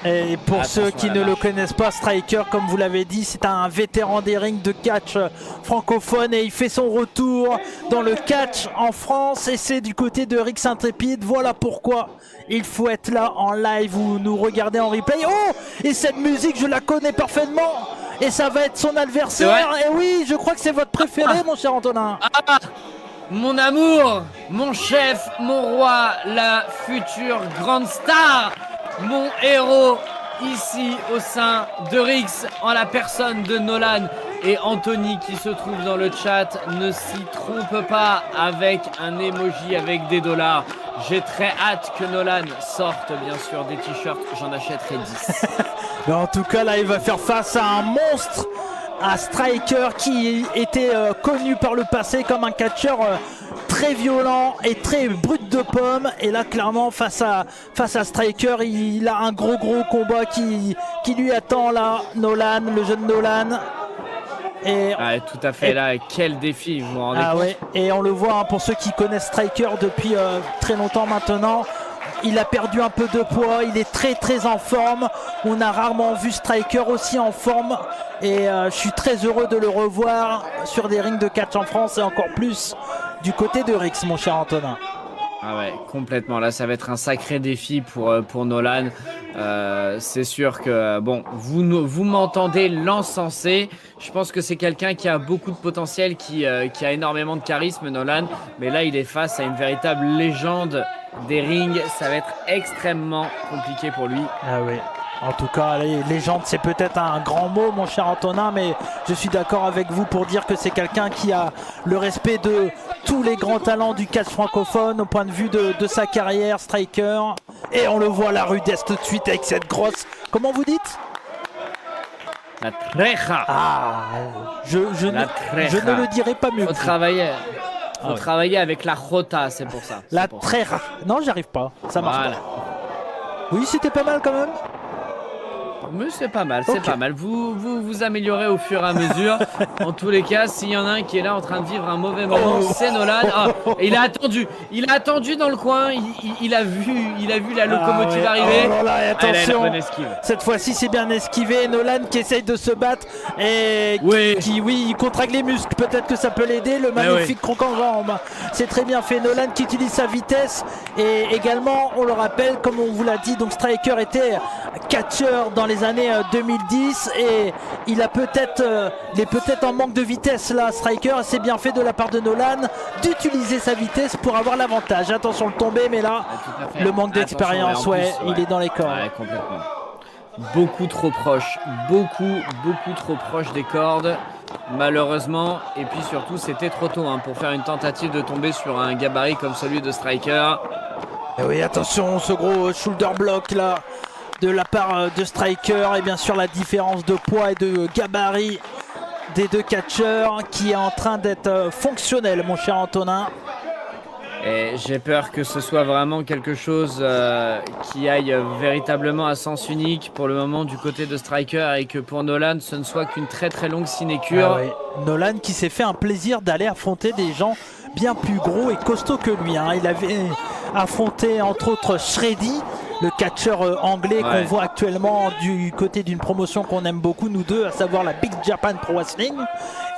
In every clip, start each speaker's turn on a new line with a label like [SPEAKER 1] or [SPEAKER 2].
[SPEAKER 1] Et pour ceux qui ne le connaissent pas, Striker, comme vous l'avez dit, c'est un vétéran des rings de catch francophone et il fait son retour dans le catch en France et c'est du côté de Rix Intrépide. Voilà pourquoi il faut être là en live ou nous regarder en replay. Oh, et cette musique, je la connais parfaitement et ça va être son adversaire. Et oui, je crois que c'est votre préféré, mon cher Antonin.
[SPEAKER 2] Mon amour, mon chef, mon roi, la future grande star, mon héros ici au sein de Rix, en la personne de Nolan et Anthony qui se trouve dans le chat. Ne s'y trompe pas avec un emoji avec des dollars. J'ai très hâte que Nolan sorte bien sûr des t-shirts, j'en achèterai 10.
[SPEAKER 1] Mais en tout cas là il va faire face à un monstre, à Striker qui était connu par le passé comme un catcheur très violent et très brut de pomme, et là clairement face à Striker il a un gros combat qui lui attend là, Nolan, le jeune Nolan. Et
[SPEAKER 2] tout à fait, là quel défi, vous vous rendez compte.
[SPEAKER 1] Ouais. Et on le voit hein, pour ceux qui connaissent Striker depuis très longtemps maintenant, il a perdu un peu de poids, il est très en forme. On a rarement vu Striker aussi en forme et je suis très heureux de le revoir sur des rings de catch en France et encore plus du côté de Rix, mon cher Antonin.
[SPEAKER 2] Ah ouais, complètement. Là, ça va être un sacré défi pour Nolan. C'est sûr que, bon, vous m'entendez l'encenser. Je pense que c'est quelqu'un qui a beaucoup de potentiel, qui a énormément de charisme, Nolan. Mais là, il est face à une véritable légende des rings. Ça va être extrêmement compliqué pour lui.
[SPEAKER 1] Ah oui. En tout cas, légende, c'est peut-être un grand mot, mon cher Antonin, mais je suis d'accord avec vous pour dire que c'est quelqu'un qui a le respect de tous les grands talents du catch francophone au point de vue de sa carrière, Striker. Et on le voit à la rudesse tout de suite avec cette grosse... Comment vous dites ?
[SPEAKER 2] La treja.
[SPEAKER 1] Ah, je ne le dirai pas mieux.
[SPEAKER 2] Faut travailler avec la jota, c'est pour ça.
[SPEAKER 1] La treja. Non, j'arrive pas. Ça marche pas. Oui, c'était pas mal quand même.
[SPEAKER 2] Mais c'est pas mal, c'est pas mal. Vous améliorez au fur et à mesure. En tous les cas, s'il y en a un qui est là en train de vivre un mauvais moment, c'est Nolan. Et il a attendu dans le coin. Il a vu la locomotive arriver.
[SPEAKER 1] Oh là là, attention. Cette fois-ci, c'est bien esquivé. Nolan qui essaye de se battre et il contracte les muscles. Peut-être que ça peut l'aider. Le magnifique croc en jambe. C'est très bien fait. Nolan qui utilise sa vitesse et également, on le rappelle, comme on vous l'a dit, donc Striker était catcheur dans les années 2010 et il est peut-être en manque de vitesse là, Striker. C'est bien fait de la part de Nolan d'utiliser sa vitesse pour avoir l'avantage. Attention le tomber, mais là le manque d'expérience, il est dans les cordes.
[SPEAKER 2] Complètement. Beaucoup trop proche, beaucoup trop proche des cordes malheureusement, et puis surtout c'était trop tôt pour faire une tentative de tomber sur un gabarit comme celui de Striker.
[SPEAKER 1] Et oui, attention ce gros shoulder block là de la part de Striker, et bien sûr la différence de poids et de gabarit des deux catcheurs qui est en train d'être fonctionnel, mon cher Antonin.
[SPEAKER 2] Et j'ai peur que ce soit vraiment quelque chose qui aille véritablement à sens unique pour le moment du côté de Striker, et que pour Nolan ce ne soit qu'une très longue sinécure.
[SPEAKER 1] Nolan qui s'est fait un plaisir d'aller affronter des gens bien plus gros et costauds que lui. Il avait affronté entre autres Shreddy, le catcheur anglais qu'on voit actuellement du côté d'une promotion qu'on aime beaucoup nous deux, à savoir la Big Japan Pro Wrestling.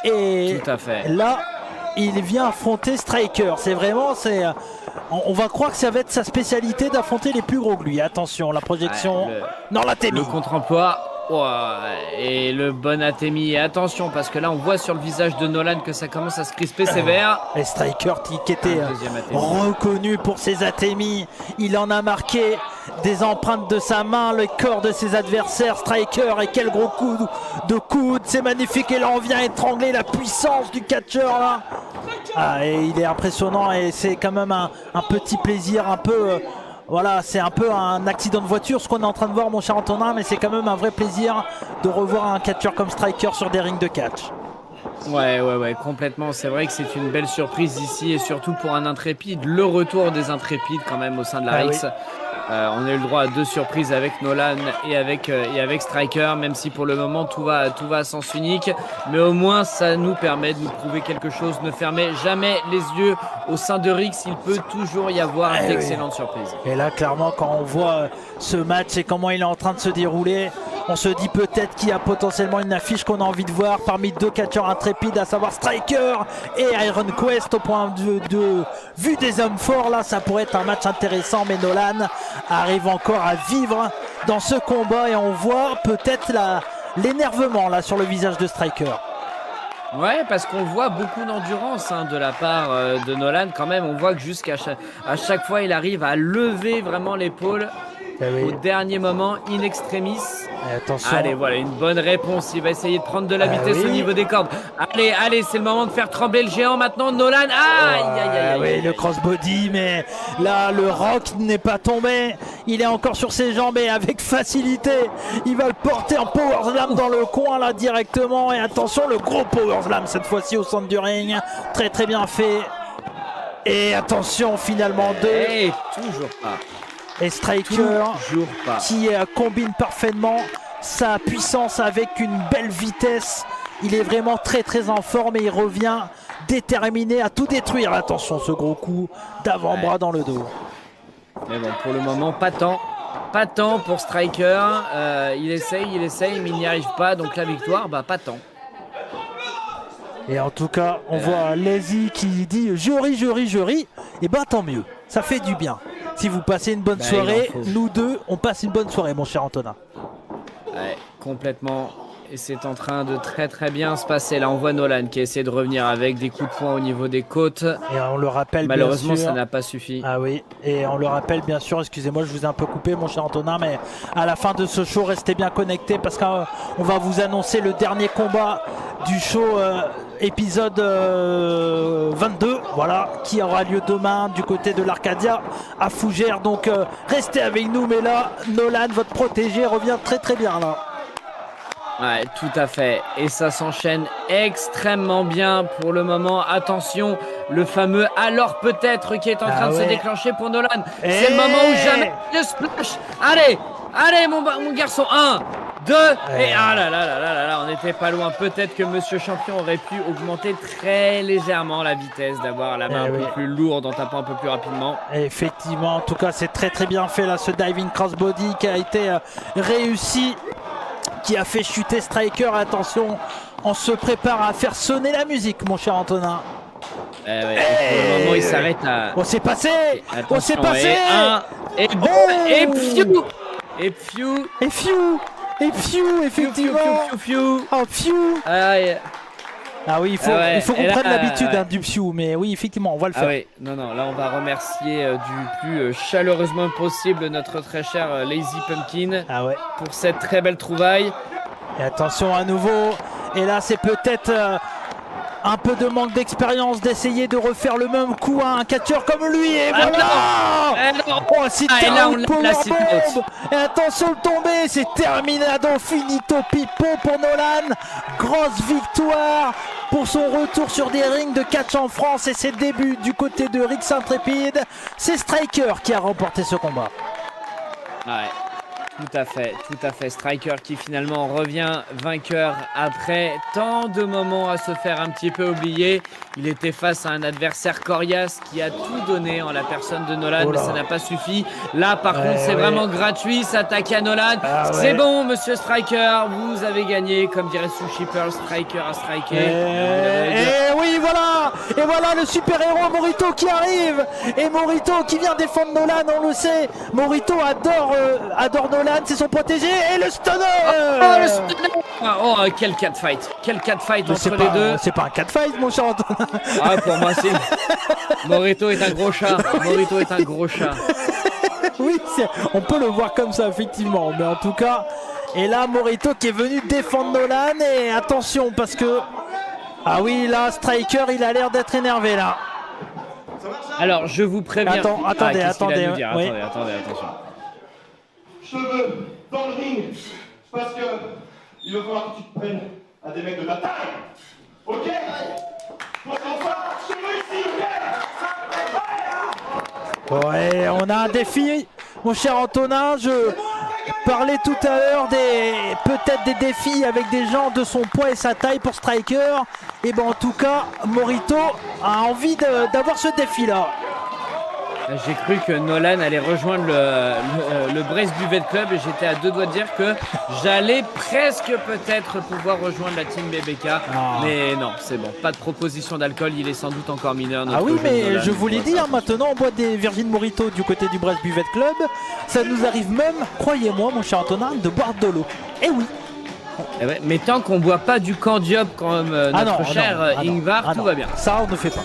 [SPEAKER 1] Et
[SPEAKER 2] tout à fait.
[SPEAKER 1] Là, il vient affronter Striker. C'est vraiment, on va croire que ça va être sa spécialité d'affronter les plus gros que lui. Attention, la projection. Non, l'Atemi.
[SPEAKER 2] Le contre-emploi. Et le bon Atemi. Et attention, parce que là on voit sur le visage de Nolan que ça commence à se crisper sévère.
[SPEAKER 1] Et Striker qui était reconnu pour ses Atemi, il en a marqué des empreintes de sa main, le corps de ses adversaires. Striker, et quel gros coup de coude, c'est magnifique. Et là on vient étrangler la puissance du catcheur là. Et il est impressionnant, et c'est quand même un petit plaisir, un peu... Voilà, c'est un peu un accident de voiture ce qu'on est en train de voir, mon cher Antonin, mais c'est quand même un vrai plaisir de revoir un catcheur comme Striker sur des rings de catch.
[SPEAKER 2] Ouais, complètement. C'est vrai que c'est une belle surprise ici, et surtout pour un intrépide, le retour des intrépides quand même au sein de la Rix. On a eu le droit à 2 surprises avec Nolan et avec Striker, même si pour le moment tout va à sens unique. Mais au moins ça nous permet de nous prouver quelque chose. Ne fermez jamais les yeux au sein de Rix, il peut toujours y avoir d'excellentes surprises.
[SPEAKER 1] Et là clairement quand on voit ce match et comment il est en train de se dérouler, on se dit peut-être qu'il y a potentiellement une affiche qu'on a envie de voir parmi 2 catcheurs intrépides, à savoir Striker et Iron Quest. Au point de vue des hommes forts, là ça pourrait être un match intéressant, mais Nolan arrive encore à vivre dans ce combat et on voit peut-être l'énervement là sur le visage de Striker.
[SPEAKER 2] Ouais, parce qu'on voit beaucoup d'endurance de la part de Nolan quand même. On voit que à chaque fois il arrive à lever vraiment l'épaule au dernier moment, in extremis.
[SPEAKER 1] Attention.
[SPEAKER 2] Allez, voilà, une bonne réponse. Il va essayer de prendre de la vitesse au niveau des cordes. Allez, c'est le moment de faire trembler le géant maintenant. Nolan,
[SPEAKER 1] oui, le crossbody, mais là, le rock n'est pas tombé. Il est encore sur ses jambes et avec facilité. Il va le porter en power slam dans le coin, là, directement. Et attention, le gros power slam, cette fois-ci au centre du ring. Très, très bien fait. Et attention, finalement,
[SPEAKER 2] toujours pas.
[SPEAKER 1] Et Striker qui combine parfaitement sa puissance avec une belle vitesse. Il est vraiment très très en forme et il revient déterminé à tout détruire. Attention, ce gros coup d'avant-bras dans le dos.
[SPEAKER 2] Mais bon, pour le moment, pas tant. Pas tant pour Striker. Il essaye, mais il n'y arrive pas. Donc la victoire, pas tant.
[SPEAKER 1] Et en tout cas, on voit Lazy qui dit je ris. Et tant mieux. Ça fait du bien. Si vous passez une bonne soirée, nous deux, on passe une bonne soirée, mon cher Antonin.
[SPEAKER 2] Ouais, complètement. Et c'est en train de très très bien se passer. Là, on voit Nolan qui essaie de revenir avec des coups de poing au niveau des côtes.
[SPEAKER 1] Et on le rappelle,
[SPEAKER 2] malheureusement,
[SPEAKER 1] bien sûr,
[SPEAKER 2] ça n'a pas suffi.
[SPEAKER 1] Ah oui, et on le rappelle bien sûr, excusez-moi, je vous ai un peu coupé, mon cher Antonin, mais à la fin de ce show, restez bien connectés parce qu'on va vous annoncer le dernier combat du show épisode 22, voilà, qui aura lieu demain du côté de l'Arcadia à Fougères. Donc restez avec nous, mais là, Nolan, votre protégé, revient très très bien là.
[SPEAKER 2] Ouais, tout à fait. Et ça s'enchaîne extrêmement bien pour le moment. Attention, le fameux alors peut-être qui est en train de se déclencher pour Nolan. C'est le moment où jamais le splash. Allez, mon garçon. 1, 2, et là, on n'était pas loin. Peut-être que Monsieur Champion aurait pu augmenter très légèrement la vitesse, d'avoir la main un peu plus lourde en tapant un peu plus rapidement.
[SPEAKER 1] Effectivement, en tout cas, c'est très très bien fait là, ce diving crossbody qui a été réussi, qui a fait chuter Striker. Attention, on se prépare à faire sonner la musique, mon cher Antonin.
[SPEAKER 2] Pour le moment, il s'arrête à...
[SPEAKER 1] On s'est passé.
[SPEAKER 2] Et Phew,
[SPEAKER 1] effectivement. Ah oui, il faut qu'on prenne l'habitude du Phew, mais oui, effectivement, on va le faire.
[SPEAKER 2] Non, là on va remercier du plus chaleureusement possible notre très cher Lazy Pumpkin pour cette très belle trouvaille.
[SPEAKER 1] Et attention à nouveau, et là c'est peut-être un peu de manque d'expérience d'essayer de refaire le même coup à un catcheur comme lui. Et voilà. Et attention le tomber, c'est terminado finito pipo pour Nolan. Grosse victoire pour son retour sur des rings de catch en France et ses débuts du côté de Rix Intrépide. C'est Striker qui a remporté ce combat.
[SPEAKER 2] Tout à fait. Striker qui finalement revient vainqueur après tant de moments à se faire un petit peu oublier. Il était face à un adversaire coriace qui a tout donné en la personne de Nolan, mais ça n'a pas suffi. Là, par contre, c'est vraiment gratuit, s'attaquer à Nolan. C'est bon, monsieur Striker, vous avez gagné, comme dirait Sushi Pearl, Striker à striker.
[SPEAKER 1] Et oui, voilà. Et voilà le super-héros Morito qui arrive. Et Morito qui vient défendre Nolan, on le sait. Morito adore Nolan, c'est son protégé. Et le stunner.
[SPEAKER 2] Le stunner. Quel catfight. Quel catfight entre les deux.
[SPEAKER 1] C'est pas un catfight, mon cher Antonin.
[SPEAKER 2] Pour moi, c'est... Morito est un gros chat.
[SPEAKER 1] Oui, on peut le voir comme ça, effectivement. Mais en tout cas, et là, Morito qui est venu défendre Nolan. Et attention, parce que... Ah oui, là, Striker, il a l'air d'être énervé, là.
[SPEAKER 2] Alors, je vous préviens...
[SPEAKER 1] Attendez,
[SPEAKER 2] attention.
[SPEAKER 3] Cheveux dans le ring, parce que il va falloir que tu te prennes à des mecs de ta taille. Ok? Pour enfin, cheveux ici, ok?
[SPEAKER 1] Ouais, on a un défi mon cher Antonin. Je parlais tout à l'heure peut-être des défis avec des gens de son poids et sa taille pour Striker. Et ben en tout cas, Morito a envie d'avoir ce défi-là.
[SPEAKER 2] J'ai cru que Nolan allait rejoindre le Brest Buvette Club et j'étais à 2 doigts de dire que j'allais presque peut-être pouvoir rejoindre la team BBK. Mais non, c'est bon, pas de proposition d'alcool, il est sans doute encore mineur.
[SPEAKER 1] Ah oui, mais Nolan, je vous l'ai dit, maintenant on boit des Virgin Morito du côté du Brest Buvette Club. Ça nous arrive même, croyez-moi mon cher Antonin, de boire de l'eau. Eh oui.
[SPEAKER 2] Mais tant qu'on boit pas du Candiop comme notre cher Ingvar, tout va bien.
[SPEAKER 1] Ça on ne fait pas.